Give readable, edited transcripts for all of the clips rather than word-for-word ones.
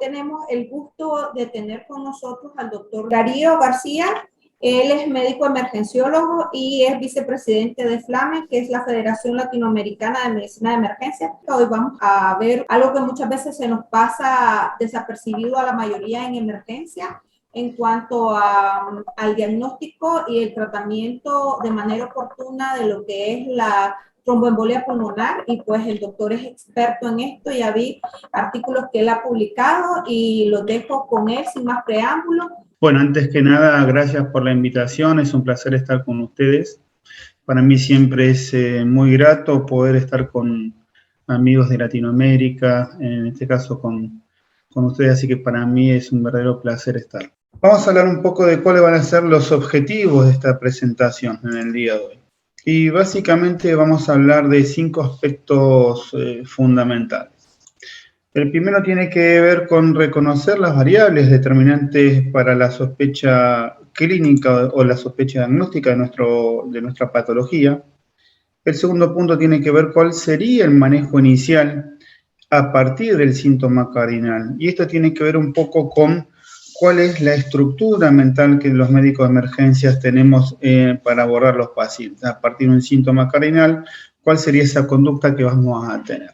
Tenemos el gusto de tener con nosotros al doctor Darío García. Él es médico emergenciólogo y es vicepresidente de FLAME, que es la Federación Latinoamericana de Medicina de Emergencia. Hoy vamos a ver algo que muchas veces se nos pasa desapercibido a la mayoría en emergencia en cuanto al diagnóstico y el tratamiento de manera oportuna de lo que es la tromboembolia pulmonar, y pues el doctor es experto en esto. Ya vi artículos que él ha publicado y los dejo con él sin más preámbulo. Bueno, antes que nada, gracias por la invitación, es un placer estar con ustedes. Para mí siempre es muy grato poder estar con amigos de Latinoamérica, en este caso con ustedes, así que para mí es un verdadero placer estar. Vamos a hablar un poco de cuáles van a ser los objetivos de esta presentación en el día de hoy. Y básicamente vamos a hablar de 5 aspectos fundamentales. El primero tiene que ver con reconocer las variables determinantes para la sospecha clínica o la sospecha diagnóstica de nuestra patología. El segundo punto tiene que ver cuál sería el manejo inicial a partir del síntoma cardinal. Y esto tiene que ver un poco con cuál es la estructura mental que los médicos de emergencias tenemos para abordar los pacientes. A partir de un síntoma cardinal, ¿cuál sería esa conducta que vamos a tener?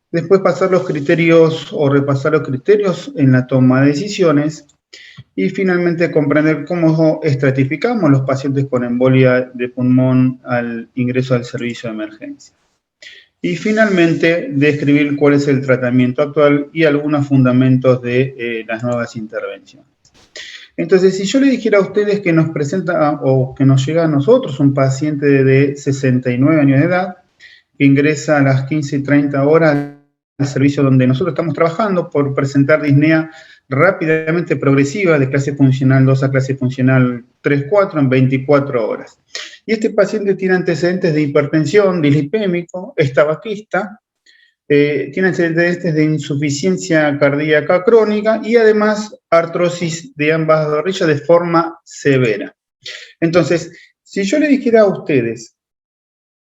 Después pasar los criterios o repasar los criterios en la toma de decisiones. Y finalmente comprender cómo estratificamos los pacientes con embolia de pulmón al ingreso al servicio de emergencia. Y finalmente, describir cuál es el tratamiento actual y algunos fundamentos de las nuevas intervenciones. Entonces, si yo le dijera a ustedes que nos presenta o que nos llega a nosotros un paciente de 69 años de edad, que ingresa a las 15:30 horas al servicio donde nosotros estamos trabajando por presentar disnea rápidamente progresiva de clase funcional 2 a clase funcional 3-4 en 24 horas. Y este paciente tiene antecedentes de hipertensión, dislipémico, es tabaquista, tiene antecedentes de insuficiencia cardíaca crónica y además artrosis de ambas rodillas de forma severa. Entonces, si yo le dijera a ustedes,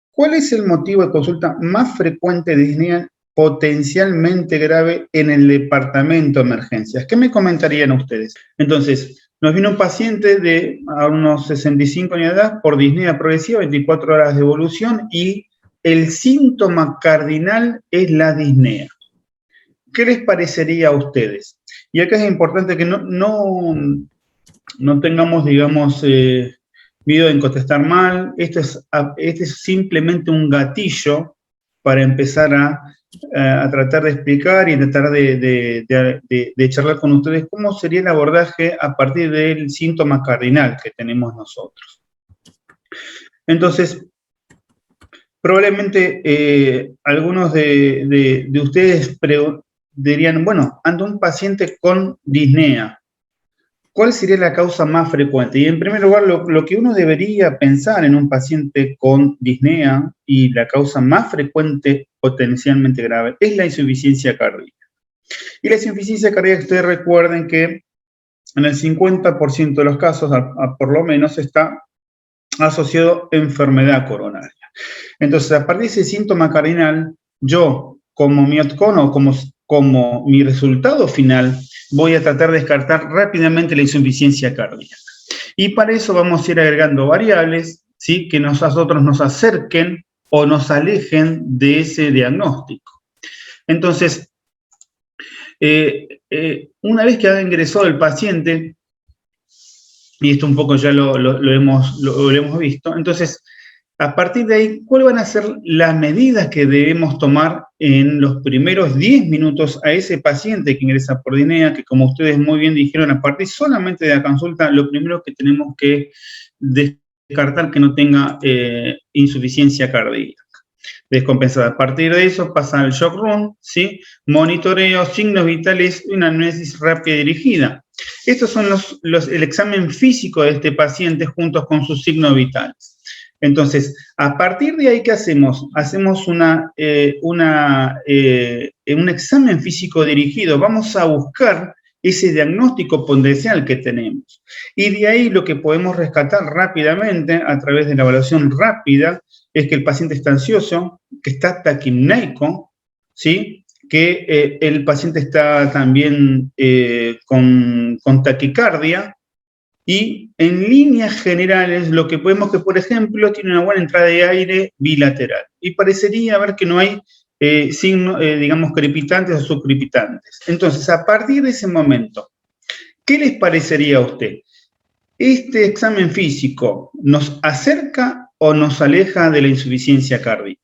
¿cuál es el motivo de consulta más frecuente de disnea potencialmente grave en el departamento de emergencias? ¿Qué me comentarían ustedes? Entonces, nos vino un paciente de a unos 65 años de edad por disnea progresiva, 24 horas de evolución, y el síntoma cardinal es la disnea. ¿Qué les parecería a ustedes? Y acá es importante que no tengamos, digamos, miedo en contestar mal. Este es simplemente un gatillo para empezar a tratar de explicar y tratar de charlar con ustedes cómo sería el abordaje a partir del síntoma cardinal que tenemos nosotros. Entonces, probablemente algunos de ustedes dirían, bueno, ante un paciente con disnea, ¿cuál sería la causa más frecuente? Y en primer lugar, lo que uno debería pensar en un paciente con disnea y la causa más frecuente potencialmente grave es la insuficiencia cardíaca. Y la insuficiencia cardíaca, ustedes recuerden que en el 50% de los casos, por lo menos, está asociado a enfermedad coronaria. Entonces, a partir de ese síntoma cardinal, yo, como mi outcome o como mi resultado final, voy a tratar de descartar rápidamente la insuficiencia cardíaca. Y para eso vamos a ir agregando variables, ¿sí?, que nosotros nos acerquen o nos alejen de ese diagnóstico. Entonces, una vez que ha ingresado el paciente, y esto un poco ya lo hemos visto, entonces, a partir de ahí, ¿cuáles van a ser las medidas que debemos tomar en los primeros 10 minutos a ese paciente que ingresa por disnea? Que, como ustedes muy bien dijeron, a partir solamente de la consulta, lo primero que tenemos que descartar que no tenga insuficiencia cardíaca descompensada. A partir de eso pasa al shock room, ¿sí?, monitoreo, signos vitales y una anamnesis rápida y dirigida. Estos son el examen físico de este paciente juntos con sus signos vitales. Entonces, a partir de ahí, ¿qué hacemos? Hacemos un examen físico dirigido. Vamos a buscar ese diagnóstico potencial que tenemos. Y de ahí lo que podemos rescatar rápidamente a través de la evaluación rápida es que el paciente está ansioso, que está taquipneico, ¿sí?, que el paciente está también con taquicardia, y en líneas generales lo que podemos que, por ejemplo, tiene una buena entrada de aire bilateral, y parecería ver que no hay signos, digamos, crepitantes o subcrepitantes. Entonces, a partir de ese momento, ¿qué les parecería a usted? ¿Este examen físico nos acerca o nos aleja de la insuficiencia cardíaca?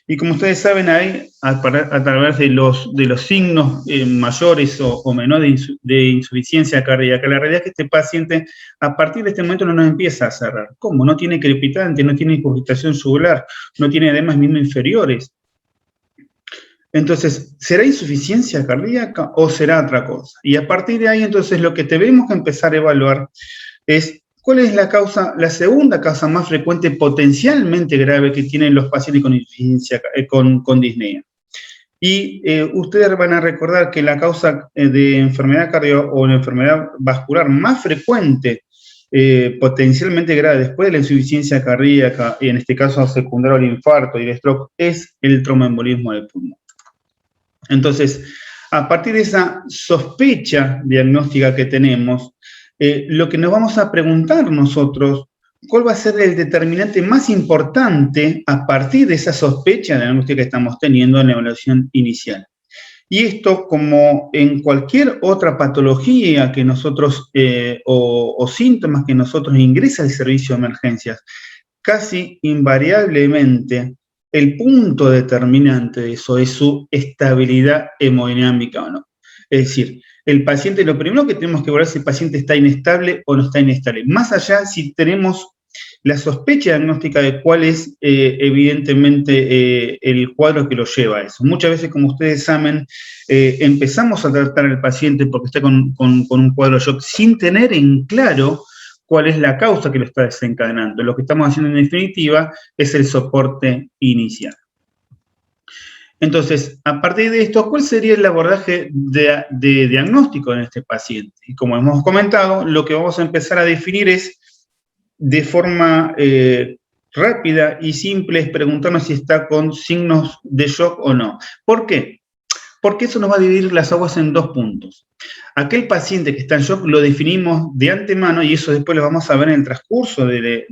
Y como ustedes saben, ahí, a través de los signos mayores o menores de insuficiencia cardíaca, la realidad es que este paciente, a partir de este momento, no nos empieza a cerrar. ¿Cómo? No tiene crepitante, no tiene incurgitación subular, no tiene edemas inferiores. Entonces, ¿será insuficiencia cardíaca o será otra cosa? Y a partir de ahí, entonces, lo que tenemos que empezar a evaluar es cuál es la causa, la segunda causa más frecuente potencialmente grave que tienen los pacientes con insuficiencia, con disnea. Y ustedes van a recordar que la causa de enfermedad cardiovascular o la enfermedad vascular más frecuente, potencialmente grave después de la insuficiencia cardíaca, y en este caso secundario al infarto y el stroke, es el tromboembolismo del pulmón. Entonces, a partir de esa sospecha diagnóstica que tenemos, lo que nos vamos a preguntar nosotros, ¿cuál va a ser el determinante más importante a partir de esa sospecha diagnóstica que estamos teniendo en la evaluación inicial? Y esto, como en cualquier otra patología que nosotros, o síntomas que nosotros ingresa al servicio de emergencias, casi invariablemente, el punto determinante de eso es su estabilidad hemodinámica o no. Es decir, el paciente, lo primero que tenemos que ver es si el paciente está inestable o no está inestable. Más allá, si tenemos la sospecha diagnóstica de cuál es, evidentemente, el cuadro que lo lleva a eso. Muchas veces, como ustedes saben, empezamos a tratar al paciente porque está con un cuadro de shock sin tener en claro cuál es la causa que lo está desencadenando. Lo que estamos haciendo en definitiva es el soporte inicial. Entonces, a partir de esto, ¿cuál sería el abordaje de diagnóstico en este paciente? Y como hemos comentado, lo que vamos a empezar a definir es, de forma rápida y simple, es preguntarnos si está con signos de shock o no. ¿Por qué? Porque eso nos va a dividir las aguas en dos puntos. Aquel paciente que está en shock lo definimos de antemano, y eso después lo vamos a ver en el transcurso de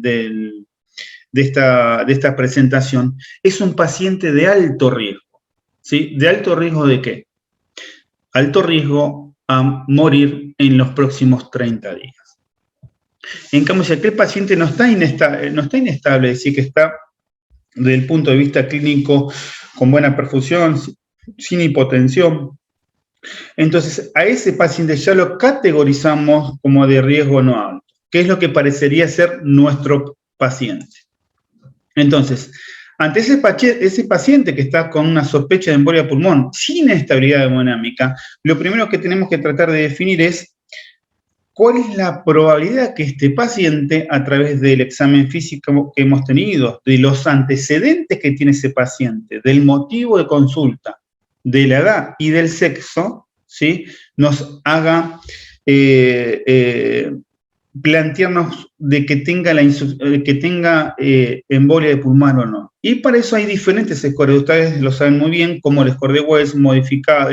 esta presentación. Es un paciente de alto riesgo. ¿Sí? ¿De alto riesgo de qué? Alto riesgo a morir en los próximos 30 días. En cambio, si aquel paciente no está inestable, es decir, que está desde el punto de vista clínico con buena perfusión, sin hipotensión, entonces a ese paciente ya lo categorizamos como de riesgo no alto, que es lo que parecería ser nuestro paciente. Entonces, ante ese paciente que está con una sospecha de embolia de pulmón sin estabilidad hemodinámica, lo primero que tenemos que tratar de definir es cuál es la probabilidad que este paciente, a través del examen físico que hemos tenido, de los antecedentes que tiene ese paciente, del motivo de consulta, de la edad y del sexo, ¿sí?, nos haga plantearnos de que tenga embolia de pulmón o no. Y para eso hay diferentes scores, ustedes lo saben muy bien, como el score de Wells modificado,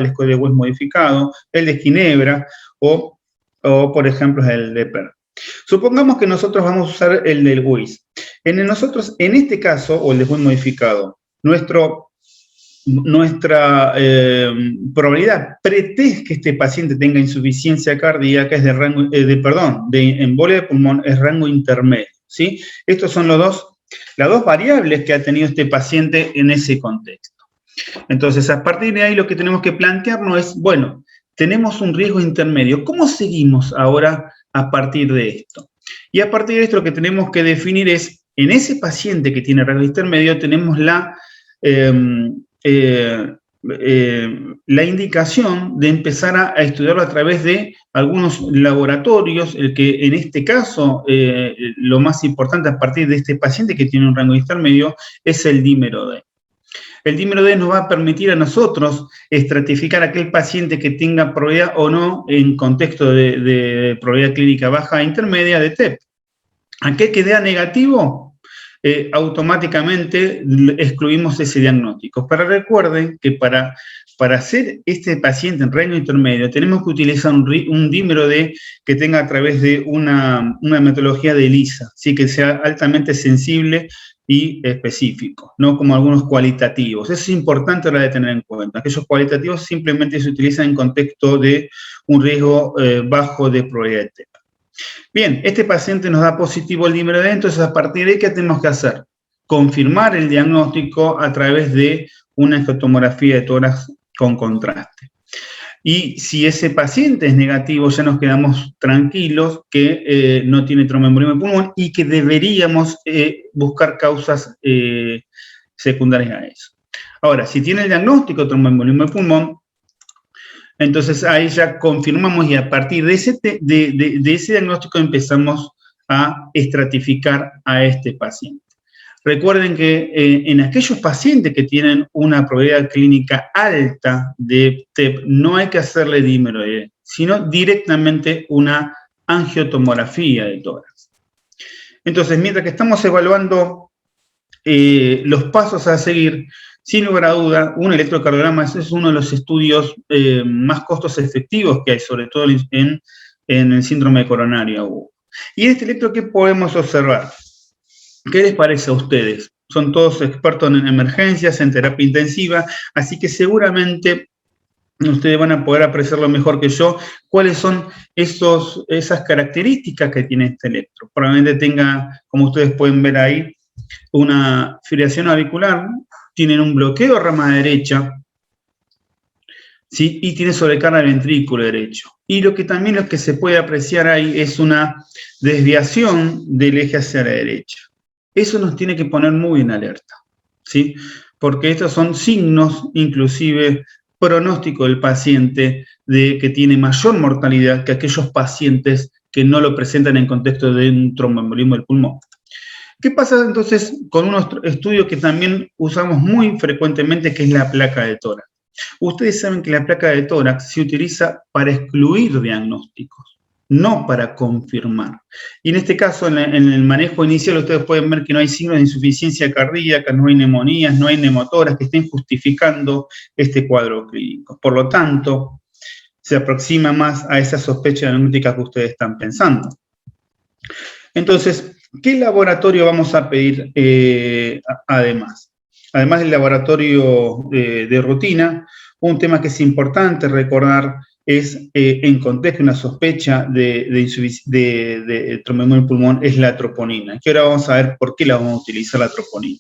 el de Ginebra, o por ejemplo el de PER. Supongamos que nosotros vamos a usar el del WIS. En este caso, o el de Wells modificado, nuestra probabilidad pre-test que este paciente tenga insuficiencia cardíaca es de embolia de pulmón, es rango intermedio, ¿sí? Estos son las dos variables que ha tenido este paciente en ese contexto. Entonces, a partir de ahí lo que tenemos que plantearnos es, bueno, tenemos un riesgo intermedio. ¿Cómo seguimos ahora a partir de esto? Y a partir de esto lo que tenemos que definir es, en ese paciente que tiene riesgo intermedio, tenemos la indicación de empezar a estudiarlo a través de algunos laboratorios, el que en este caso lo más importante a partir de este paciente que tiene un rango intermedio es el dímero D. El dímero D nos va a permitir a nosotros estratificar a aquel paciente que tenga probabilidad o no en contexto de probabilidad clínica baja e intermedia de TEP. Aquel que dé negativo, automáticamente excluimos ese diagnóstico. Pero recuerden que para para hacer este paciente en rango intermedio, tenemos que utilizar un dímero D que tenga a través de una metodología de ELISA, ¿sí? Que sea altamente sensible y específico, no como algunos cualitativos. Eso es importante a la hora de tener en cuenta. Aquellos cualitativos simplemente se utilizan en contexto de un riesgo bajo de probabilidad de TEP. Bien, este paciente nos da positivo el dímero D, entonces a partir de ahí, ¿qué tenemos que hacer? Confirmar el diagnóstico a través de una estotomografía de tórax con contraste. Y si ese paciente es negativo, ya nos quedamos tranquilos que no tiene tromboembolismo de pulmón y que deberíamos buscar causas secundarias a eso. Ahora, si tiene el diagnóstico de tromboembolismo de pulmón, entonces ahí ya confirmamos y a partir de ese diagnóstico empezamos a estratificar a este paciente. Recuerden que en aquellos pacientes que tienen una probabilidad clínica alta de TEP, no hay que hacerle dímero D, sino directamente una angiotomografía de tórax. Entonces, mientras que estamos evaluando los pasos a seguir, sin lugar a duda, un electrocardiograma es uno de los estudios más costos efectivos que hay, sobre todo en el síndrome coronario agudo. Y en este electro, ¿qué podemos observar? ¿Qué les parece a ustedes? Son todos expertos en emergencias, en terapia intensiva, así que seguramente ustedes van a poder apreciarlo mejor que yo, cuáles son esas características que tiene este electro. Probablemente tenga, como ustedes pueden ver ahí, una fibrilación auricular, tienen un bloqueo de rama derecha, ¿sí? Y tiene sobrecarga del ventrículo derecho. Y lo que se puede apreciar ahí es una desviación del eje hacia la derecha. Eso nos tiene que poner muy en alerta, ¿sí? Porque estos son signos, inclusive, pronóstico del paciente de que tiene mayor mortalidad que aquellos pacientes que no lo presentan en contexto de un tromboembolismo del pulmón. ¿Qué pasa entonces con unos estudios que también usamos muy frecuentemente, que es la placa de tórax? Ustedes saben que la placa de tórax se utiliza para excluir diagnósticos, no para confirmar. Y en este caso, en el manejo inicial, ustedes pueden ver que no hay signos de insuficiencia cardíaca, no hay neumonías, no hay neumotoras que estén justificando este cuadro clínico. Por lo tanto, se aproxima más a esa sospecha diagnóstica que ustedes están pensando. Entonces, ¿qué laboratorio vamos a pedir además? Además del laboratorio de rutina, un tema que es importante recordar es, en contexto, una sospecha de tromboembolismo del pulmón es la troponina. Que ahora vamos a ver por qué la vamos a utilizar la troponina.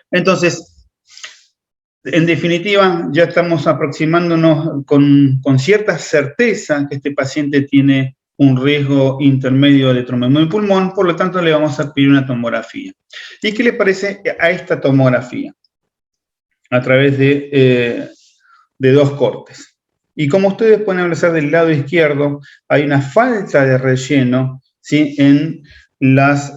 Entonces, en definitiva, ya estamos aproximándonos con cierta certeza que este paciente tiene un riesgo intermedio de tromboembolismo del pulmón, por lo tanto le vamos a pedir una tomografía. ¿Y qué le parece a esta tomografía? A través de dos cortes. Y como ustedes pueden apreciar del lado izquierdo, hay una falta de relleno, ¿sí? en las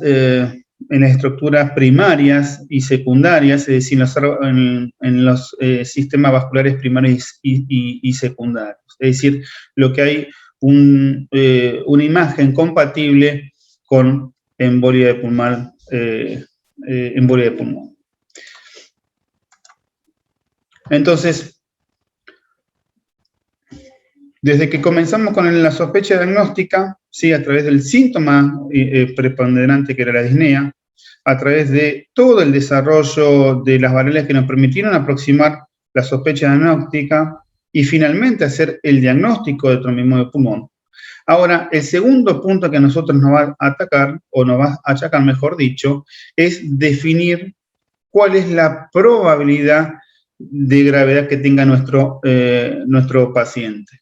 estructuras primarias y secundarias, es decir, en los sistemas vasculares primarios y secundarios. Es decir, lo que hay una imagen compatible con embolia de pulmón. Entonces, desde que comenzamos con la sospecha diagnóstica, ¿sí? A través del síntoma preponderante que era la disnea, a través de todo el desarrollo de las variables que nos permitieron aproximar la sospecha diagnóstica y finalmente hacer el diagnóstico de tromboembolismo de pulmón. Ahora, el segundo punto que a nosotros nos va a atacar, o nos va a achacar, mejor dicho, es definir cuál es la probabilidad de gravedad que tenga nuestro paciente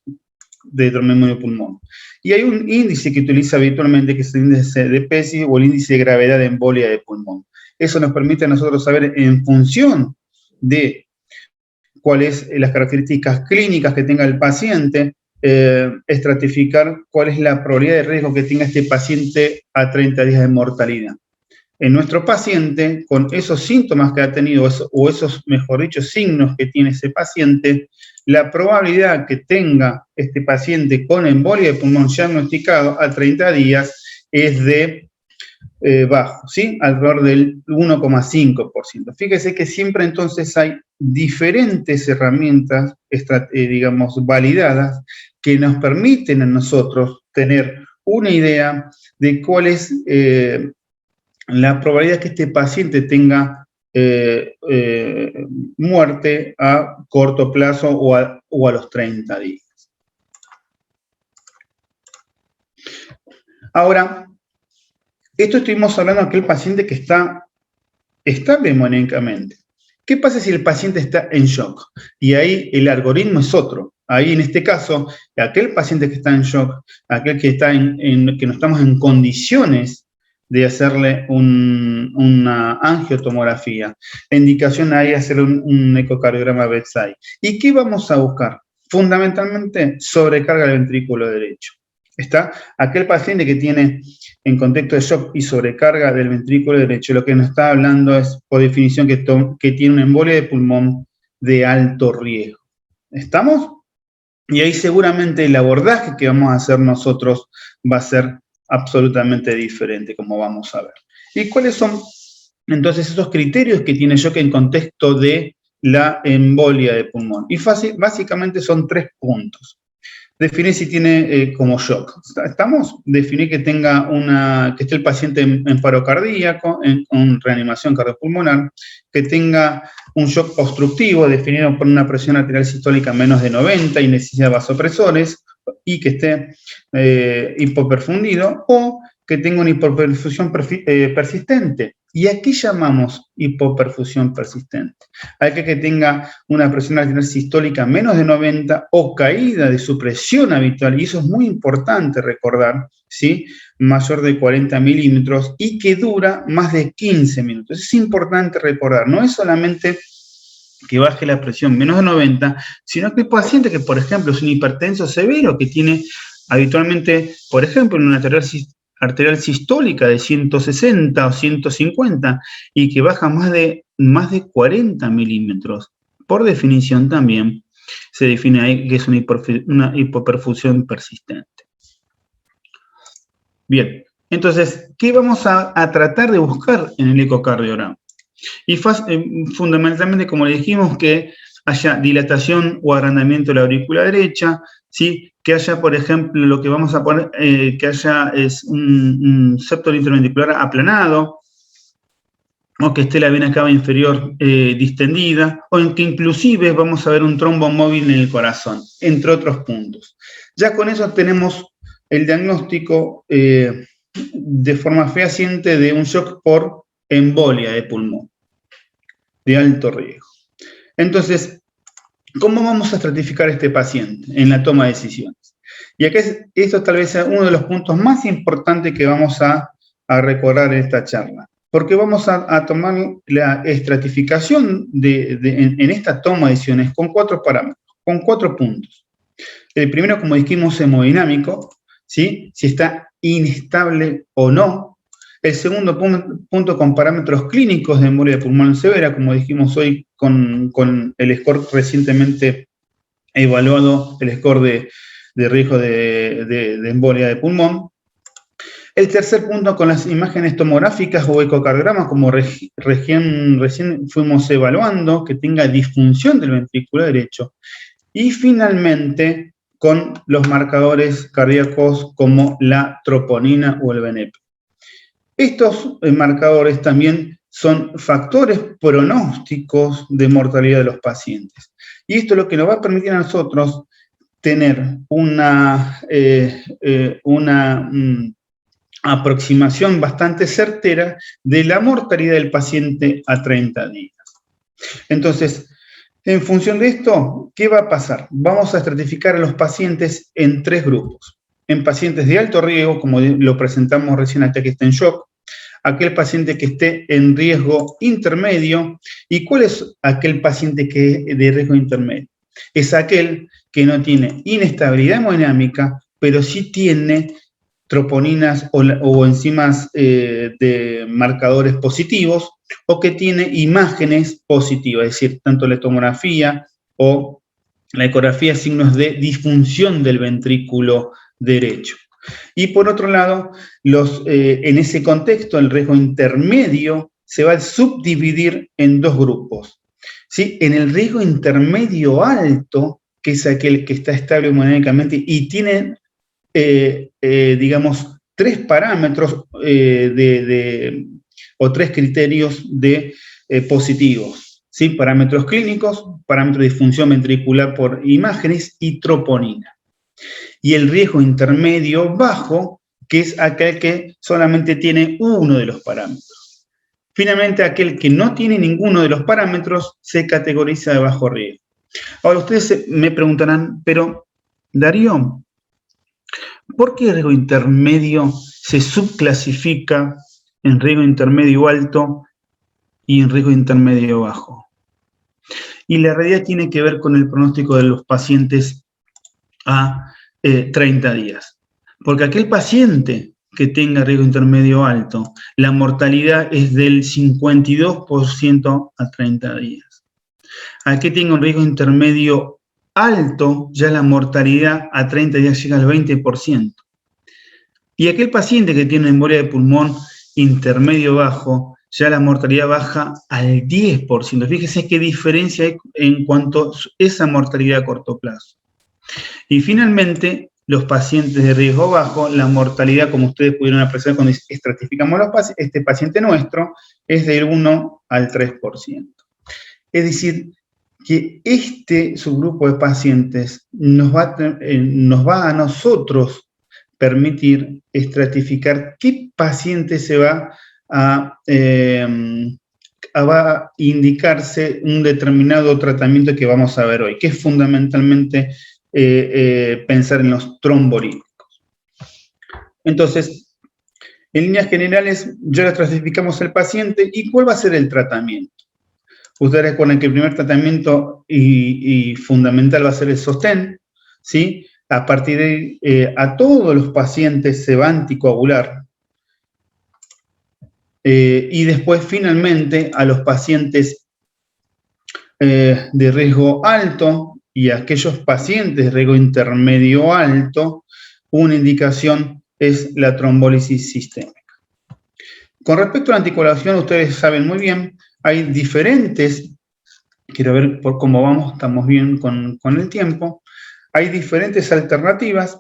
de tromboembolismo de pulmón. Y hay un índice que utiliza habitualmente, que es el índice de PESI o el índice de gravedad de embolia de pulmón. Eso nos permite a nosotros saber, en función de cuáles las características clínicas que tenga el paciente, estratificar cuál es la probabilidad de riesgo que tenga este paciente a 30 días de mortalidad. En nuestro paciente, con esos síntomas que ha tenido, o esos, mejor dicho, signos que tiene ese paciente, la probabilidad que tenga este paciente con embolia de pulmón diagnosticado a 30 días es de bajo, ¿sí? Alrededor del 1,5%. Fíjese que siempre entonces hay diferentes herramientas, digamos, validadas, que nos permiten a nosotros tener una idea de cuál es la probabilidad que este paciente tenga muerte a corto plazo o a los 30 días. Ahora, esto estuvimos hablando de aquel paciente que está estable hemodinámicamente. ¿Qué pasa si el paciente está en shock? Y ahí el algoritmo es otro. Ahí, en este caso, aquel paciente que está en shock, aquel que está que no estamos en condiciones de hacerle una angiotomografía, la indicación ahí es hacer un ecocardiograma bedside. ¿Y qué vamos a buscar? Fundamentalmente, sobrecarga del ventrículo derecho. Está aquel paciente que tiene en contexto de shock y sobrecarga del ventrículo derecho, lo que nos está hablando es, por definición, que tiene una embolia de pulmón de alto riesgo. ¿Estamos? Y ahí seguramente el abordaje que vamos a hacer nosotros va a ser absolutamente diferente, como vamos a ver. ¿Y cuáles son entonces esos criterios que tiene shock en contexto de la embolia de pulmón? Y básicamente son 3 puntos. Definir si tiene como shock. ¿Estamos? Definir que que esté el paciente en paro cardíaco, en reanimación cardiopulmonar, que tenga un shock obstructivo, definido por una presión arterial sistólica menos de 90 y necesidad de vasopresores, y que esté hipoperfundido, o que tenga una hipoperfusión persistente. ¿Y a qué llamamos hipoperfusión persistente? Hay que tenga una presión arterial sistólica menos de 90 o caída de su presión habitual, y eso es muy importante recordar, ¿sí? Mayor de 40 milímetros y que dura más de 15 minutos. Es importante recordar, no es solamente que baje la presión menos de 90, sino que el paciente que, por ejemplo, es un hipertenso severo, que tiene habitualmente, por ejemplo, una arterial sistólica de 160 o 150 y que baja más de 40 milímetros, por definición también se define ahí que es una hipoperfusión persistente. Bien, entonces, ¿qué vamos a tratar de buscar en el ecocardiograma? Y fundamentalmente, como le dijimos, que haya dilatación o agrandamiento de la aurícula derecha, ¿sí? Que haya, por ejemplo, lo que vamos a poner, que haya es un septo interventricular aplanado, o que esté la vena cava inferior distendida, o en que inclusive vamos a ver un trombo móvil en el corazón, entre otros puntos. Ya con eso tenemos el diagnóstico de forma fehaciente de un shock por embolia de pulmón, de alto riesgo. Entonces, ¿cómo vamos a estratificar a este paciente en la toma de decisiones? Y acá esto tal vez sea uno de los puntos más importantes que vamos a recordar en esta charla, porque vamos a tomar la estratificación en esta toma de decisiones con 4 parámetros, con 4 puntos. El primero, como dijimos, hemodinámico, ¿sí? Si está inestable o no. El segundo punto con parámetros clínicos de embolia de pulmón severa, como dijimos hoy con el score recientemente evaluado, el score de riesgo de embolia de pulmón. El tercer punto con las imágenes tomográficas o ecocardiogramas, como recién fuimos evaluando, que tenga disfunción del ventrículo derecho. Y finalmente con los marcadores cardíacos como la troponina o el BNP. Estos marcadores también son factores pronósticos de mortalidad de los pacientes. Y esto es lo que nos va a permitir a nosotros tener una aproximación bastante certera de la mortalidad del paciente a 30 días. Entonces, en función de esto, ¿qué va a pasar? Vamos a estratificar a los pacientes en 3 grupos. En pacientes de alto riesgo, como lo presentamos recién, hasta que está en shock, aquel paciente que esté en riesgo intermedio. ¿Y cuál es aquel paciente que es de riesgo intermedio? Es aquel que no tiene inestabilidad hemodinámica, pero sí tiene troponinas o enzimas de marcadores positivos, o que tiene imágenes positivas, es decir, tanto la tomografía o la ecografía, signos de disfunción del ventrículo derecho. Y por otro lado, en ese contexto, el riesgo intermedio se va a subdividir en 2 grupos. ¿sí? En el riesgo intermedio alto, que es aquel que está estable hemodinámicamente y tiene, digamos, 3 parámetros o 3 criterios positivos, ¿sí? Parámetros clínicos, parámetros de disfunción ventricular por imágenes y troponina. Y el riesgo intermedio bajo, que es aquel que solamente tiene uno de los parámetros. Finalmente, aquel que no tiene ninguno de los parámetros se categoriza de bajo riesgo. Ahora, ustedes me preguntarán, pero, Darío, ¿por qué el riesgo intermedio se subclasifica en riesgo intermedio alto y en riesgo intermedio bajo? Y la realidad tiene que ver con el pronóstico de los pacientes a 30 días. Porque aquel paciente que tenga riesgo intermedio alto, la mortalidad es del 52% a 30 días. Aquel que tenga un riesgo intermedio alto, ya la mortalidad a 30 días llega al 20%. Y aquel paciente que tiene una embolia de pulmón intermedio bajo, ya la mortalidad baja al 10%. Fíjese qué diferencia hay en cuanto a esa mortalidad a corto plazo. Y finalmente, los pacientes de riesgo bajo, la mortalidad, como ustedes pudieron apreciar cuando estratificamos este paciente nuestro, es del 1 al 3%. Es decir, que este subgrupo de pacientes nos va a nosotros permitir estratificar qué paciente se va a indicarse un determinado tratamiento que vamos a ver hoy, que es fundamentalmente pensar en los trombolíticos. Entonces, en líneas generales, ya estratificamos el paciente y ¿cuál va a ser el tratamiento? Ustedes recuerden que el primer tratamiento y fundamental va a ser el sostén, ¿sí? A partir de ahí, a todos los pacientes se va a anticoagular. Y después, finalmente, a los pacientes de riesgo alto y a aquellos pacientes de riesgo intermedio alto, una indicación es la trombólisis sistémica. Con respecto a la anticoagulación, ustedes saben muy bien, hay diferentes, quiero ver por cómo vamos, estamos bien con el tiempo, hay diferentes alternativas.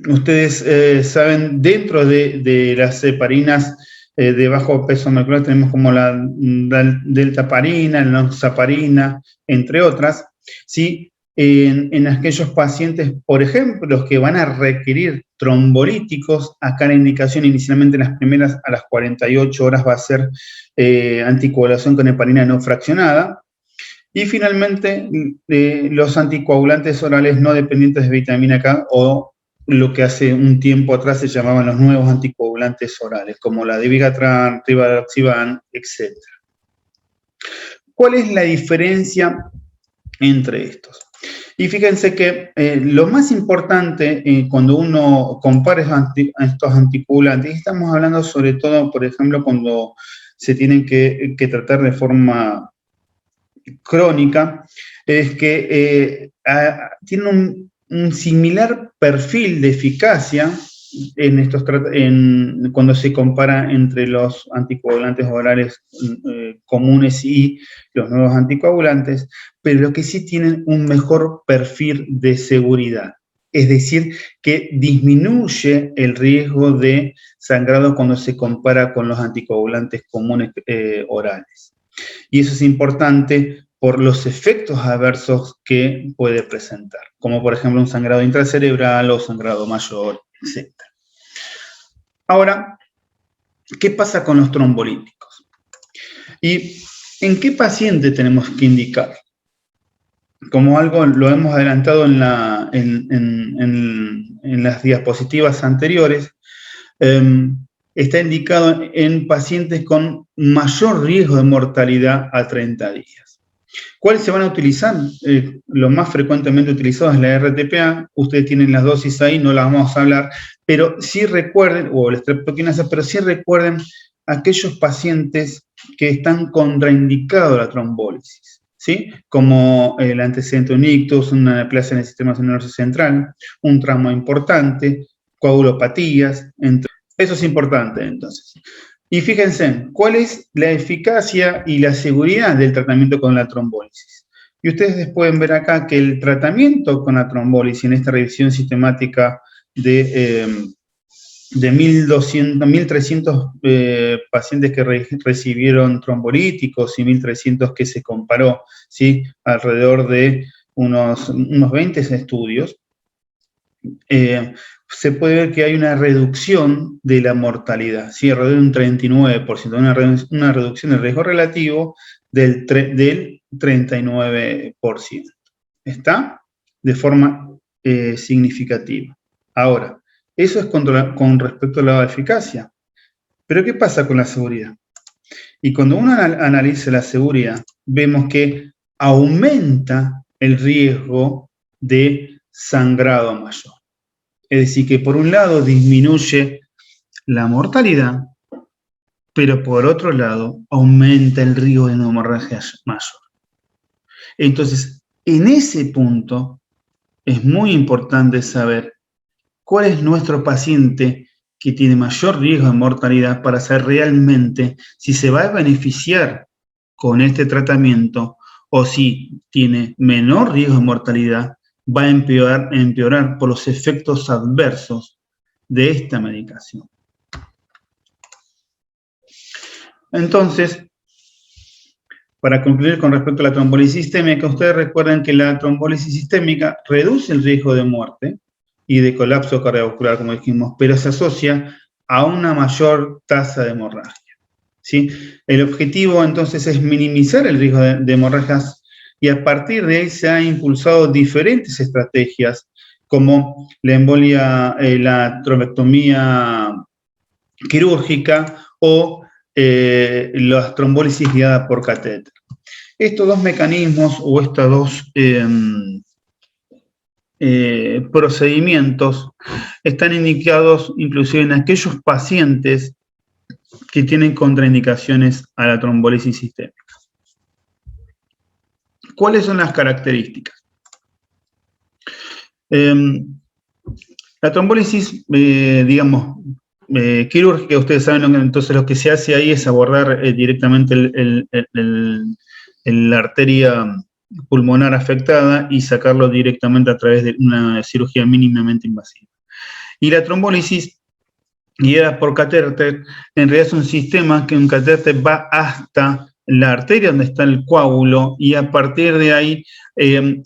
Ustedes saben, dentro de las heparinas de bajo peso molecular tenemos como la deltaparina, la enoxaparina, entre otras, ¿sí? En aquellos pacientes, por ejemplo, los que van a requerir trombolíticos, acá la indicación inicialmente en las primeras a las 48 horas va a ser anticoagulación con heparina no fraccionada. Y finalmente, los anticoagulantes orales no dependientes de vitamina K o lo que hace un tiempo atrás se llamaban los nuevos anticoagulantes orales, como la Dabigatran, Rivaroxaban, etc. ¿Cuál es la diferencia entre estos? Y fíjense que lo más importante cuando uno compara estos anticoagulantes, y estamos hablando sobre todo, por ejemplo, cuando se tienen que tratar de forma crónica, es que tienen un similar perfil de eficacia cuando se compara entre los anticoagulantes orales comunes y los nuevos anticoagulantes, pero lo que sí tienen un mejor perfil de seguridad. Es decir, que disminuye el riesgo de sangrado cuando se compara con los anticoagulantes comunes orales. Y eso es importante por los efectos adversos que puede presentar, como por ejemplo un sangrado intracerebral o sangrado mayor, etc. Ahora, ¿qué pasa con los trombolíticos? ¿Y en qué paciente tenemos que indicar? Como algo lo hemos adelantado en las diapositivas anteriores, está indicado en pacientes con mayor riesgo de mortalidad a 30 días. ¿Cuáles se van a utilizar? Lo más frecuentemente utilizado es la RTPA. Ustedes tienen las dosis ahí, no las vamos a hablar, pero sí recuerden, o la streptokinasa, pero sí recuerden aquellos pacientes que están contraindicados a la trombólisis, ¿sí? Como el antecedente de un ictus, una neoplasia en el sistema nervioso central, un trauma importante, coagulopatías, eso es importante, entonces. Y fíjense, ¿cuál es la eficacia y la seguridad del tratamiento con la trombólisis? Y ustedes pueden ver acá que el tratamiento con la trombólisis en esta revisión sistemática de 1.300 pacientes que recibieron trombolíticos y 1.300 que se comparó, ¿sí? Alrededor de unos 20 estudios, se puede ver que hay una reducción de la mortalidad, ¿sí? Alrededor de un 39%, una reducción del riesgo relativo del 39%. ¿Está? De forma significativa. Ahora, eso es con respecto a la eficacia. Pero ¿qué pasa con la seguridad? Y cuando uno analiza la seguridad, vemos que aumenta el riesgo de sangrado mayor. Es decir, que por un lado disminuye la mortalidad, pero por otro lado aumenta el riesgo de una hemorragia mayor. Entonces, en ese punto es muy importante saber cuál es nuestro paciente que tiene mayor riesgo de mortalidad para saber realmente si se va a beneficiar con este tratamiento o si tiene menor riesgo de mortalidad, va a empeorar por los efectos adversos de esta medicación. Entonces, para concluir con respecto a la trombólisis sistémica, ustedes recuerdan que la trombólisis sistémica reduce el riesgo de muerte y de colapso cardiovascular, como dijimos, pero se asocia a una mayor tasa de hemorragia, ¿sí? El objetivo, entonces, es minimizar el riesgo de hemorragias y a partir de ahí se han impulsado diferentes estrategias como la embolia, la trombectomía quirúrgica o las trombólisis guiadas por catéter. Estos dos mecanismos o estos dos procedimientos están indicados inclusive en aquellos pacientes que tienen contraindicaciones a la trombólisis sistémica. ¿Cuáles son las características? La trombólisis, quirúrgica, ustedes saben, entonces lo que se hace ahí es abordar directamente la arteria pulmonar afectada y sacarlo directamente a través de una cirugía mínimamente invasiva. Y la trombólisis guiada por catéter, en realidad es un sistema que un catéter va hasta la arteria donde está el coágulo y a partir de ahí, en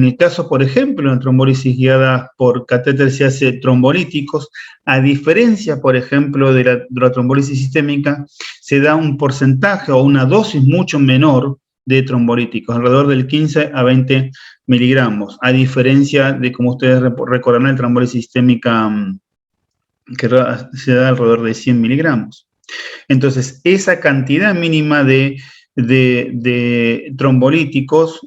el caso, por ejemplo, de la trombólisis guiada por catéter se hace trombolíticos, a diferencia, por ejemplo, de la trombólisis sistémica, se da un porcentaje o una dosis mucho menor de trombolíticos, alrededor del 15 a 20 miligramos, a diferencia de, como ustedes recordarán, la trombólisis sistémica que se da alrededor de 100 miligramos. Entonces, esa cantidad mínima de trombolíticos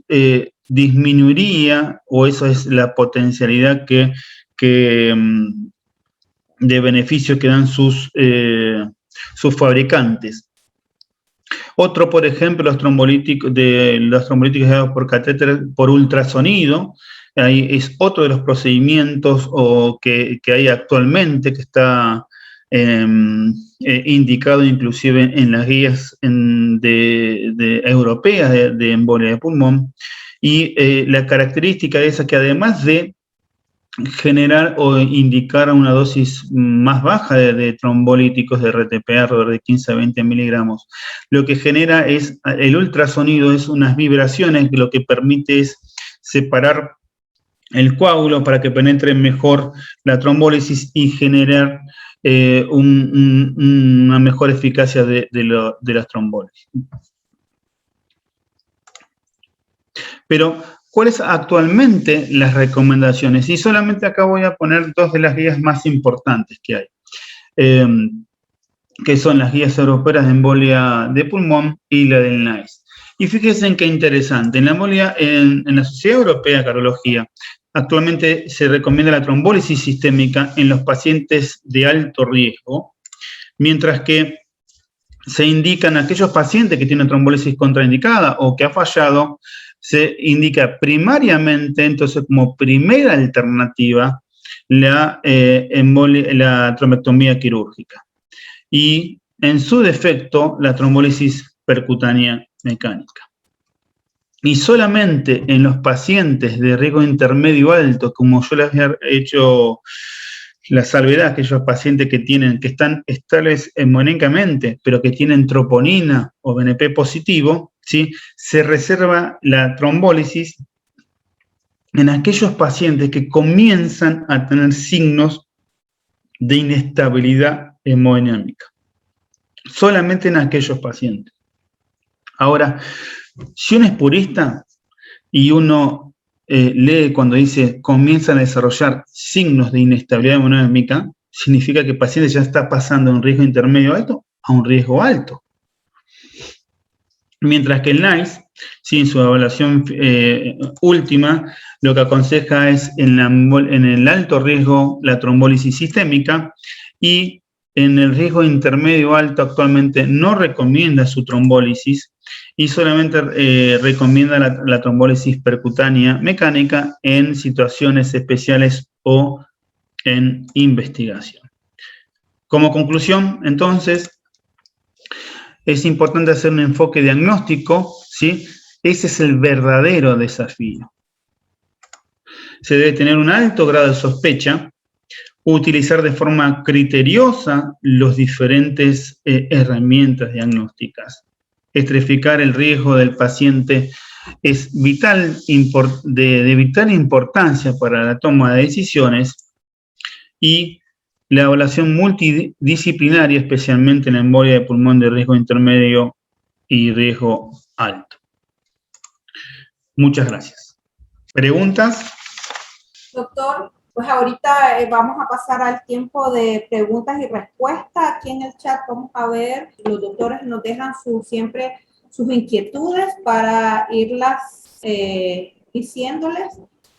disminuiría, o eso es la potencialidad de beneficio que dan sus fabricantes. Otro, por ejemplo, los trombólíticos dados por catéter por ultrasonido. Ahí es otro de los procedimientos que hay actualmente, que está indicado inclusive en las guías europeas de embolia de pulmón. Y la característica es esa, que además de generar o indicar una dosis más baja de trombolíticos de RTP, alrededor de 15 a 20 miligramos, lo que genera es, el ultrasonido es unas vibraciones que lo que permite es separar el coágulo para que penetre mejor la trombólisis y generar una mejor eficacia de las trombólisis. Pero, ¿cuáles actualmente las recomendaciones? Y solamente acá voy a poner dos de las guías más importantes que hay, que son las guías europeas de embolia de pulmón y la del NICE. Y fíjense qué interesante, en la Sociedad Europea de Cardiología, actualmente se recomienda la trombólisis sistémica en los pacientes de alto riesgo, mientras que se indican aquellos pacientes que tienen trombólisis contraindicada o que ha fallado, se indica primariamente, entonces, como primera alternativa, la trombectomía quirúrgica. Y en su defecto, la trombólisis percutánea mecánica. Y solamente en los pacientes de riesgo intermedio alto, como yo les había hecho la salvedad, aquellos pacientes que están estables hemodinâmicamente, pero que tienen troponina o BNP positivo, ¿sí?, se reserva la trombólisis en aquellos pacientes que comienzan a tener signos de inestabilidad hemodinámica. Solamente en aquellos pacientes. Ahora, si uno es purista y uno lee cuando dice comienzan a desarrollar signos de inestabilidad hemodinámica, significa que el paciente ya está pasando de un riesgo intermedio alto a un riesgo alto. Mientras que el NICE, sí, en su evaluación última, lo que aconseja es en el alto riesgo la trombólisis sistémica, y en el riesgo intermedio alto actualmente no recomienda su trombólisis y solamente recomienda la trombólisis percutánea mecánica en situaciones especiales o en investigación. Como conclusión, entonces, es importante hacer un enfoque diagnóstico, ¿sí? Ese es el verdadero desafío. Se debe tener un alto grado de sospecha, utilizar de forma criteriosa las diferentes herramientas diagnósticas. Estratificar el riesgo del paciente es de vital importancia para la toma de decisiones, y la evaluación multidisciplinaria, especialmente en la embolia de pulmón de riesgo intermedio y riesgo alto. Muchas gracias. ¿Preguntas? Doctor, pues ahorita vamos a pasar al tiempo de preguntas y respuestas. Aquí en el chat vamos a ver, los doctores nos dejan siempre sus inquietudes para irlas diciéndoles.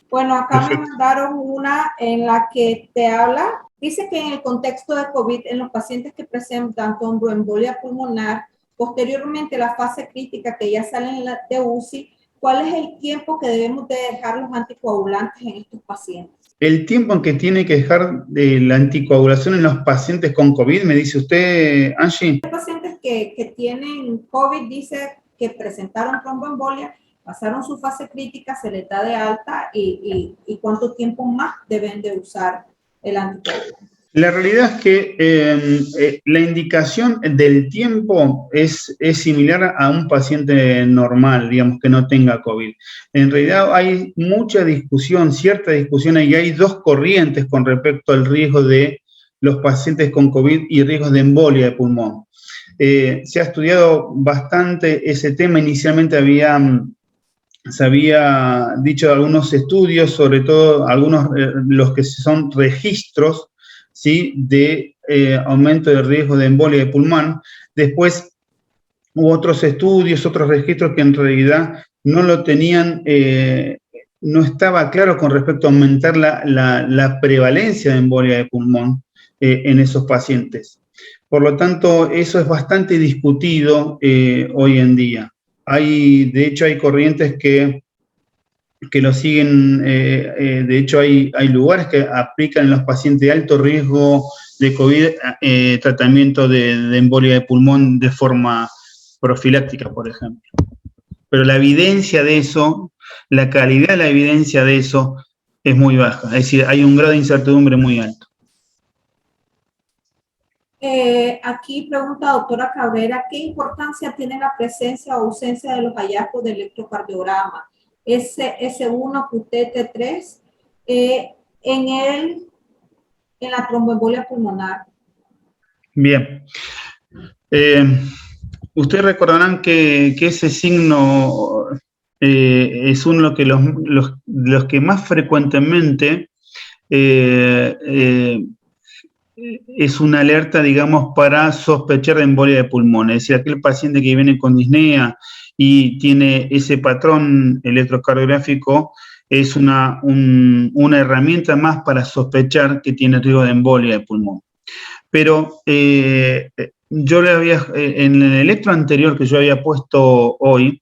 Bueno, acá Perfecto. Me mandaron una en la que te habla. Dice que en el contexto de COVID, en los pacientes que presentan tromboembolia pulmonar, posteriormente la fase crítica que ya salen de UCI, ¿cuál es el tiempo que debemos de dejar los anticoagulantes en estos pacientes? El tiempo en que tiene que dejar la anticoagulación en los pacientes con COVID, me dice usted, Angie. Los pacientes que tienen COVID, dice que presentaron tromboembolia, pasaron su fase crítica, se les da de alta, y ¿cuánto tiempo más deben de usar el anticoagulante? La realidad es que la indicación del tiempo es similar a un paciente normal, digamos, que no tenga COVID. En realidad hay mucha discusión, cierta discusión, y hay dos corrientes con respecto al riesgo de los pacientes con COVID y riesgos de embolia de pulmón. Se ha estudiado bastante ese tema. Inicialmente se había dicho algunos estudios, sobre todo algunos los que son registros, ¿sí?, de aumento de riesgo de embolia de pulmón. Después hubo otros estudios, otros registros que en realidad no lo tenían, no estaba claro con respecto a aumentar la prevalencia de embolia de pulmón en esos pacientes. Por lo tanto, eso es bastante discutido hoy en día. De hecho, hay corrientes que lo siguen. De hecho, hay lugares que aplican en los pacientes de alto riesgo de COVID tratamiento de embolia de pulmón de forma profiláctica, por ejemplo. Pero la evidencia de eso, la calidad de la evidencia de eso es muy baja. Es decir, hay un grado de incertidumbre muy alto. Aquí pregunta doctora Cabrera, ¿qué importancia tiene la presencia o ausencia de los hallazgos del electrocardiograma? S1, QT-T3, en la tromboembolia pulmonar. Bien. Ustedes recordarán que ese signo es uno de los que más frecuentemente es una alerta, digamos, para sospechar de embolia de pulmón. Es decir, aquel paciente que viene con disnea y tiene ese patrón electrocardiográfico es una herramienta más para sospechar que tiene riesgo de embolia de pulmón. Pero yo en el electro anterior que yo había puesto hoy,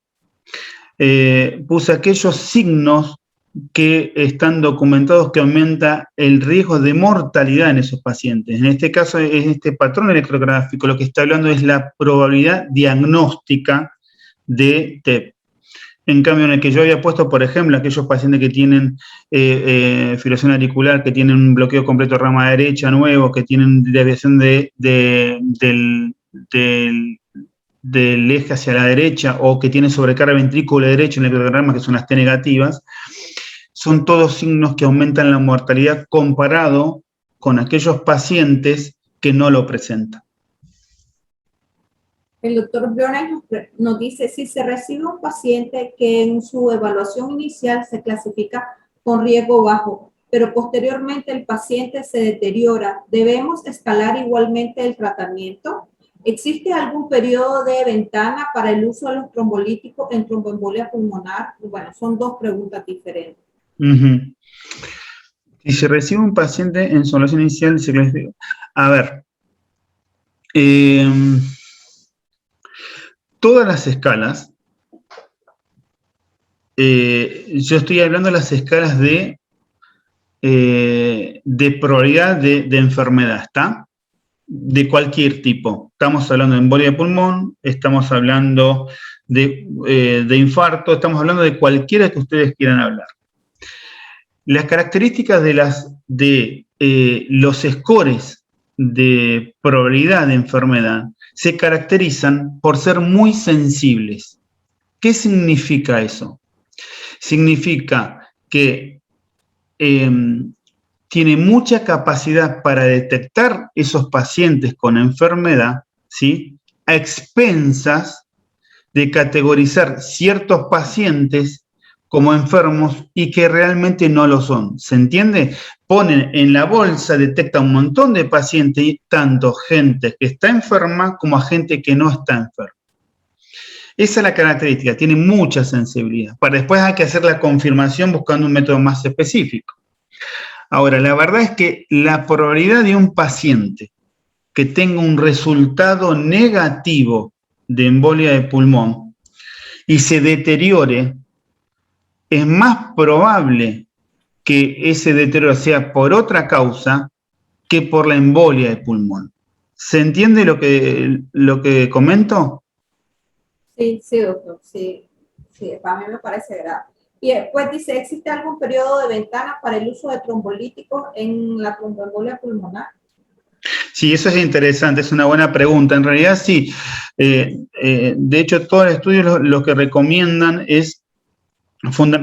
puse aquellos signos que están documentados que aumenta el riesgo de mortalidad en esos pacientes. En este caso, en este patrón electrográfico, lo que está hablando es la probabilidad diagnóstica de TEP. En cambio, en el que yo había puesto, por ejemplo, aquellos pacientes que tienen fibrilación auricular, que tienen un bloqueo completo de rama derecha nuevo, que tienen desviación del eje hacia la derecha, o que tienen sobrecarga ventrículo derecho en el electrocardiograma, que son las T negativas, son todos signos que aumentan la mortalidad comparado con aquellos pacientes que no lo presentan. El doctor Briones nos dice, si se recibe un paciente que en su evaluación inicial se clasifica con riesgo bajo, pero posteriormente el paciente se deteriora, ¿debemos escalar igualmente el tratamiento? ¿Existe algún periodo de ventana para el uso de los trombolíticos en tromboembolia pulmonar? Bueno, son dos preguntas diferentes. Si se recibe un paciente en su evaluación inicial, se clasifica. A ver, todas las escalas, yo estoy hablando de las escalas de probabilidad de enfermedad, ¿está? De cualquier tipo. Estamos hablando de embolia de pulmón, estamos hablando de infarto, estamos hablando de cualquiera que ustedes quieran hablar. Las características de los scores de probabilidad de enfermedad se caracterizan por ser muy sensibles. ¿Qué significa eso? Significa que tiene mucha capacidad para detectar esos pacientes con enfermedad, ¿sí?, a expensas de categorizar ciertos pacientes como enfermos y que realmente no lo son. ¿Se entiende? Ponen en la bolsa, detecta un montón de pacientes, tanto gente que está enferma como a gente que no está enferma. Esa es la característica, tiene mucha sensibilidad. Para después hay que hacer la confirmación buscando un método más específico. Ahora, la verdad es que la probabilidad de un paciente que tenga un resultado negativo de embolia de pulmón y se deteriore, es más probable que ese deterioro sea por otra causa que por la embolia de pulmón. ¿Se entiende lo que comento? Sí, sí, doctor, sí, para mí me parece grave. Y después dice, ¿existe algún periodo de ventana para el uso de trombolíticos en la tromboembolia pulmonar? Sí, eso es interesante, es una buena pregunta. En realidad sí. De hecho, todos los estudios lo que recomiendan es,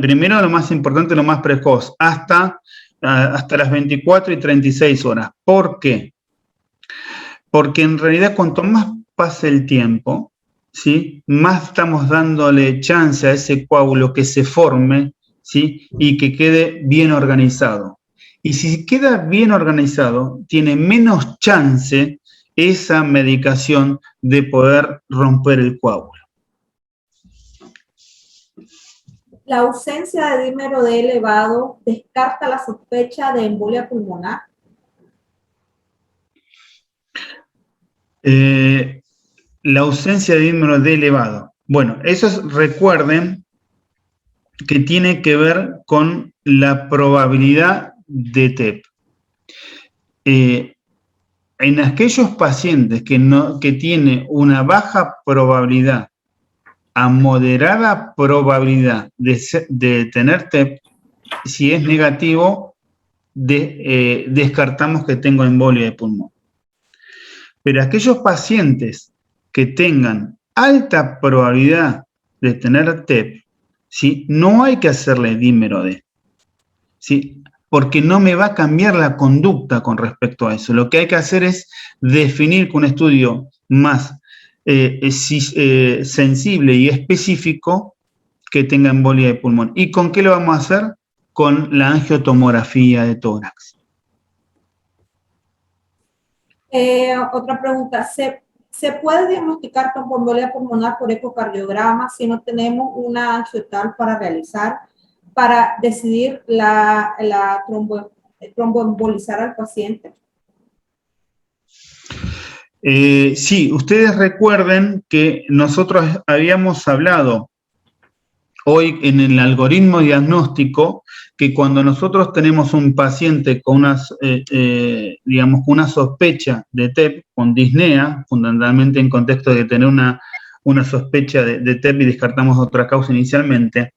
primero lo más importante, lo más precoz, hasta las 24 y 36 horas. ¿Por qué? Porque en realidad cuanto más pase el tiempo, ¿sí?, más estamos dándole chance a ese coágulo que se forme, ¿sí?, y que quede bien organizado. Y si queda bien organizado, tiene menos chance esa medicación de poder romper el coágulo. ¿La ausencia de dímero D elevado descarta la sospecha de embolia pulmonar? La ausencia de dímero D elevado. Bueno, recuerden que tiene que ver con la probabilidad de TEP. En aquellos pacientes que tienen una baja probabilidad a moderada probabilidad de tener TEP, si es negativo, descartamos que tengo embolia de pulmón. Pero aquellos pacientes que tengan alta probabilidad de tener TEP, ¿sí?, no hay que hacerle dímero D, ¿sí?, porque no me va a cambiar la conducta con respecto a eso. Lo que hay que hacer es definir con un estudio más sensible y específico que tenga embolia de pulmón. ¿Y con qué lo vamos a hacer? Con la angiotomografía de tórax. Otra pregunta, ¿se puede diagnosticar tromboembolia pulmonar por ecocardiograma si no tenemos una angiotal para realizar, para decidir tromboembolizar al paciente? Sí, ustedes recuerden que nosotros habíamos hablado hoy en el algoritmo diagnóstico que cuando nosotros tenemos un paciente con digamos, una sospecha de TEP, con disnea, fundamentalmente en contexto de tener una sospecha de TEP y descartamos otra causa inicialmente,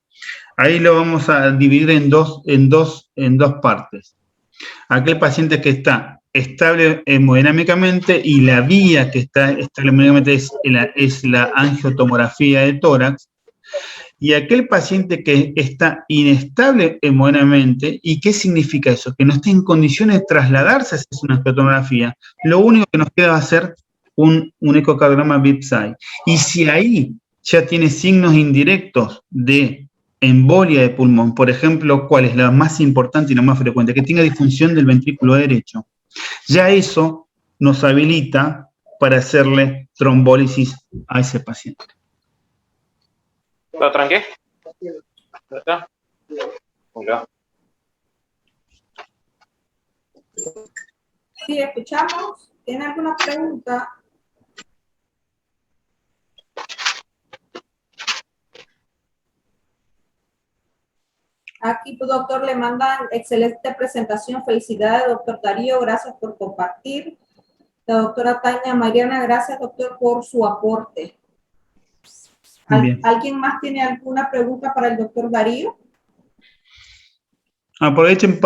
ahí lo vamos a dividir en dos partes. Aquel paciente que está estable hemodinámicamente y la vía que está estable hemodinámicamente es la angiotomografía de tórax, y aquel paciente que está inestable hemodinámicamente, ¿y qué significa eso? Que no está en condiciones de trasladarse a hacer una angiotomografía, lo único que nos queda va a ser un ecocardiograma BIPSI. Y si ahí ya tiene signos indirectos de embolia de pulmón, por ejemplo, ¿cuál es la más importante y la más frecuente? Que tenga disfunción del ventrículo derecho. Ya eso nos habilita para hacerle trombólisis a ese paciente. ¿Lo tranqué? ¿Está? Hola. Sí, escuchamos. ¿Tiene alguna pregunta? Aquí, doctor, le mandan excelente presentación. Felicidades, doctor Darío. Gracias por compartir. La doctora Tania Mariana, gracias, doctor, por su aporte. ¿Alguien más tiene alguna pregunta para el doctor Darío? Aprovechen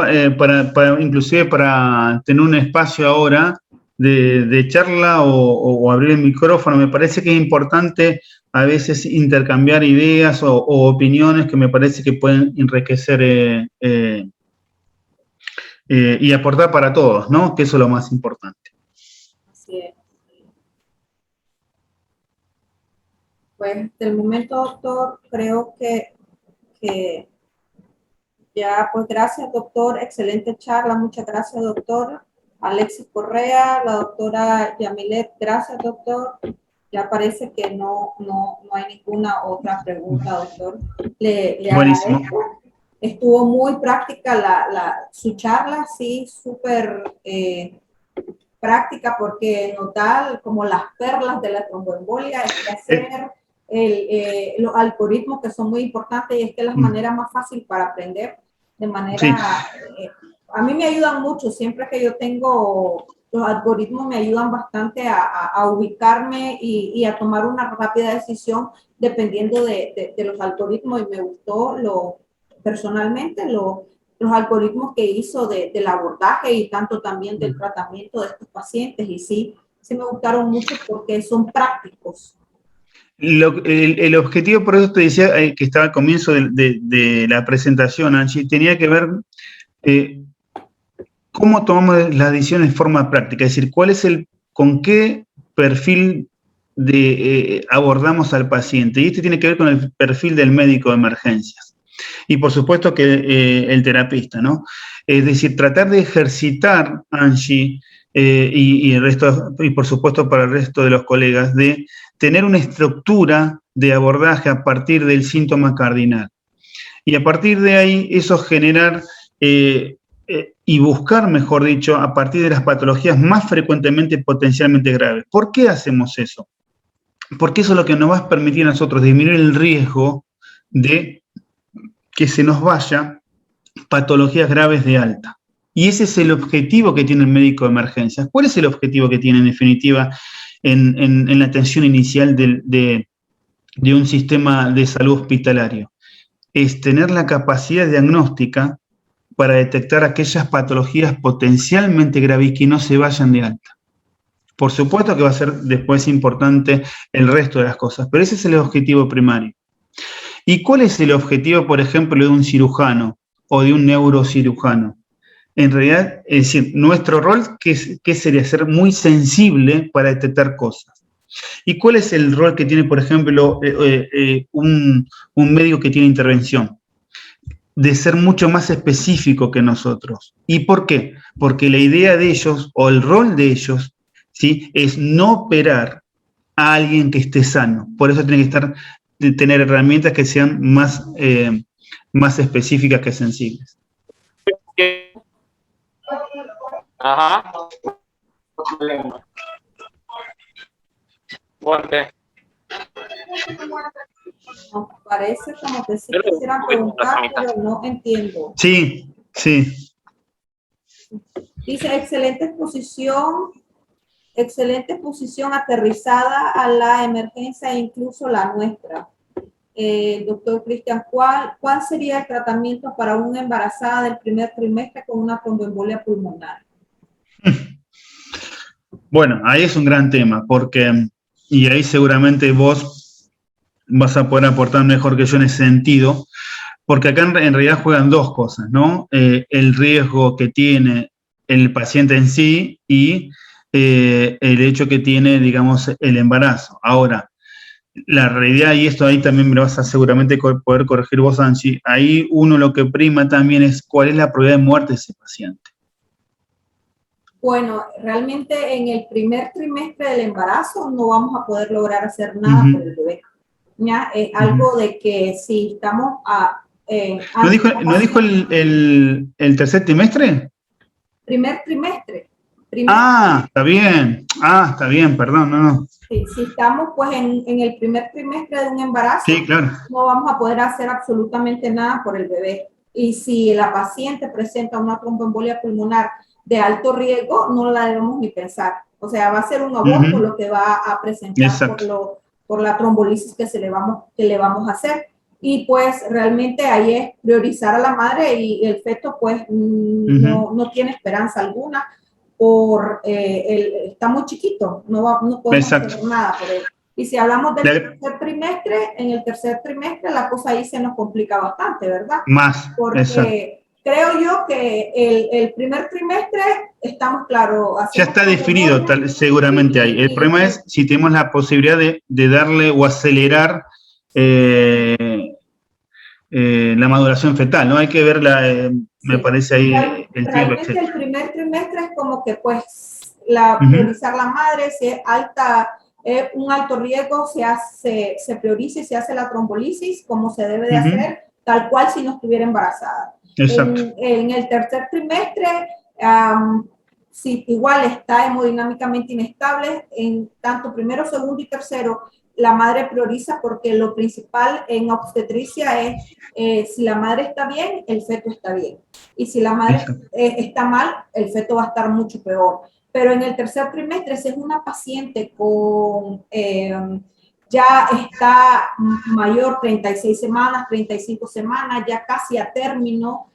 inclusive para tener un espacio ahora de charla o abrir el micrófono. Me parece que es importante a veces intercambiar ideas o opiniones que me parece que pueden enriquecer y aportar para todos, ¿no? Que eso es lo más importante. Así es. Pues, del momento, doctor, creo que ya, pues gracias, doctor. Excelente charla. Muchas gracias, doctor. Alexis Correa, la doctora Yamilet, gracias, doctor. Ya parece que no hay ninguna otra pregunta, doctor. Le Buenísimo. agradezco. Estuvo muy práctica su charla, sí, súper práctica, porque nos da como las perlas de la tromboembolia, es que hacer los algoritmos que son muy importantes, y es que las maneras más fáciles para aprender de manera, sí. A mí me ayudan mucho, siempre que yo tengo los algoritmos me ayudan bastante a ubicarme y a tomar una rápida decisión dependiendo de los algoritmos, y me gustó personalmente los algoritmos que hizo del abordaje y tanto también del tratamiento de estos pacientes, y sí me gustaron mucho porque son prácticos. El objetivo, por eso te decía que estaba al comienzo de la presentación, Angie, tenía que ver cómo tomamos las decisiones de forma práctica, es decir, con qué perfil abordamos al paciente. Y esto tiene que ver con el perfil del médico de emergencias. Y por supuesto que el terapista, ¿no? Es decir, tratar de ejercitar, Angie, y por supuesto para el resto de los colegas, de tener una estructura de abordaje a partir del síntoma cardinal. Y a partir de ahí, eso generar y buscar, mejor dicho, a partir de las patologías más frecuentemente potencialmente graves. ¿Por qué hacemos eso? Porque eso es lo que nos va a permitir a nosotros disminuir el riesgo de que se nos vaya patologías graves de alta. Y ese es el objetivo que tiene el médico de emergencias. ¿Cuál es el objetivo que tiene en definitiva en la atención inicial de un sistema de salud hospitalario? Es tener la capacidad diagnóstica para detectar aquellas patologías potencialmente graves que no se vayan de alta. Por supuesto que va a ser después importante el resto de las cosas, pero ese es el objetivo primario. ¿Y cuál es el objetivo, por ejemplo, de un cirujano o de un neurocirujano? En realidad, es decir, nuestro rol, ¿qué sería? Ser muy sensible para detectar cosas. ¿Y cuál es el rol que tiene, por ejemplo, un médico que tiene intervención? De ser mucho más específico que nosotros. ¿Y por qué? Porque la idea de ellos, o el rol de ellos, ¿sí?, es no operar a alguien que esté sano. Por eso tiene que tener herramientas que sean más específicas que sensibles. Ajá. Fuerte. Nos parece como que sí quisieran preguntar, pero no entiendo. Sí, sí. Dice, excelente exposición aterrizada a la emergencia e incluso la nuestra. Doctor Cristian, ¿cuál sería el tratamiento para una embarazada del primer trimestre con una tromboembolia pulmonar? Bueno, ahí es un gran tema, porque, y ahí seguramente vos vas a poder aportar mejor que yo en ese sentido, porque acá en realidad juegan dos cosas, ¿no? El riesgo que tiene el paciente en sí y el hecho que tiene, digamos, el embarazo. Ahora, la realidad, y esto ahí también me lo vas a seguramente poder corregir vos, Angie, ahí uno lo que prima también es cuál es la probabilidad de muerte de ese paciente. Bueno, realmente en el primer trimestre del embarazo no vamos a poder lograr hacer nada por el bebé. ¿Ya? Es algo de que si estamos ¿No dijo el tercer trimestre? Primer trimestre. Está bien. Está bien, perdón, no. Sí, si estamos pues en el primer trimestre de un embarazo, sí, claro, no vamos a poder hacer absolutamente nada por el bebé. Y si la paciente presenta una tromboembolia pulmonar de alto riesgo, no la debemos ni pensar. O sea, va a ser un aborto lo que va a presentar por la trombolisis que le vamos a hacer. Y pues realmente ahí es priorizar a la madre y el feto pues no tiene esperanza alguna. Está muy chiquito, no podemos hacer nada por él. Y si hablamos del tercer trimestre, en el tercer trimestre la cosa ahí se nos complica bastante, ¿verdad? Porque creo yo que el primer trimestre estamos claros. Ya está definido seguramente ahí. El problema es si tenemos la posibilidad de darle o acelerar la maduración fetal, ¿no? Hay que ver me parece ahí el tiempo. Realmente el primer trimestre es como que pues priorizar la madre, si es un alto riesgo, se prioriza y se hace la trombolisis como se debe de hacer, tal cual si no estuviera embarazada. En el tercer trimestre, si igual está hemodinámicamente inestable, en tanto primero, segundo y tercero, la madre prioriza porque lo principal en obstetricia es si la madre está bien, el feto está bien. Y si la madre está mal, el feto va a estar mucho peor. Pero en el tercer trimestre, si es una paciente con ya está mayor, 36 semanas, 35 semanas, ya casi a término,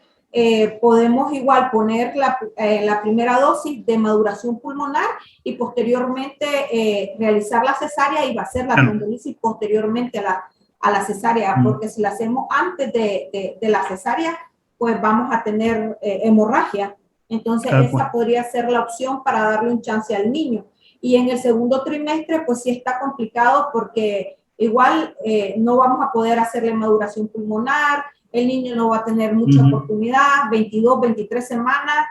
podemos igual poner la primera dosis de maduración pulmonar y posteriormente realizar la cesárea y va a ser la trombolisis posteriormente a la cesárea, porque si la hacemos antes de la cesárea, pues vamos a tener hemorragia. Entonces esa podría ser la opción para darle un chance al niño. Y en el segundo trimestre, pues sí está complicado porque igual no vamos a poder hacerle maduración pulmonar, el niño no va a tener mucha oportunidad, 22, 23 semanas,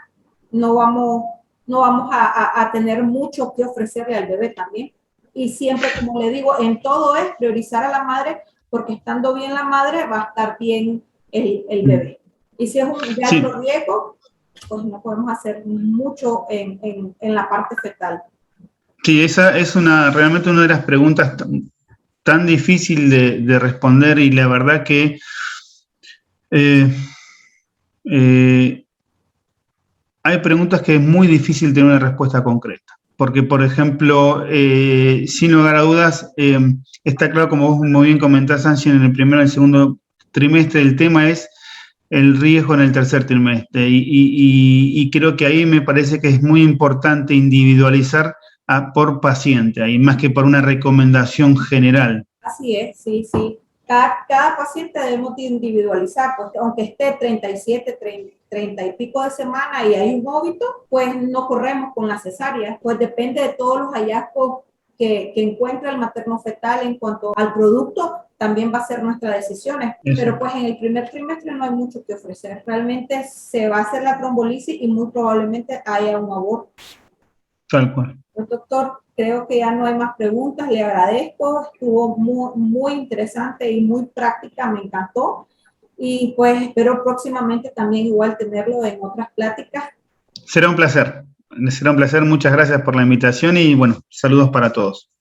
no vamos a tener mucho que ofrecerle al bebé también. Y siempre, como le digo, en todo es priorizar a la madre, porque estando bien la madre va a estar bien el bebé. Y si es un de alto riesgo, pues no podemos hacer mucho en la parte fetal. Sí, esa es realmente una de las preguntas tan difícil de responder, y la verdad que hay preguntas que es muy difícil tener una respuesta concreta. Porque, por ejemplo, sin lugar a dudas, está claro, como vos muy bien comentás, Angie, en el primero y el segundo trimestre, el tema es el riesgo en el tercer trimestre. Y creo que ahí me parece que es muy importante individualizar por paciente, ahí, más que por una recomendación general. Así es, sí. Cada paciente debemos individualizar, porque aunque esté 37, 30 y pico de semana y hay un óbito, pues no corremos con la cesárea, pues depende de todos los hallazgos que encuentra el materno fetal en cuanto al producto, también va a ser nuestras decisiones. Pero pues en el primer trimestre no hay mucho que ofrecer. Realmente se va a hacer la trombolisis y muy probablemente haya un aborto. Tal cual. Pues, doctor, creo que ya no hay más preguntas. Le agradezco. Estuvo muy, muy interesante y muy práctica. Me encantó. Y pues espero próximamente también igual tenerlo en otras pláticas. Será un placer. Muchas gracias por la invitación y bueno, saludos para todos.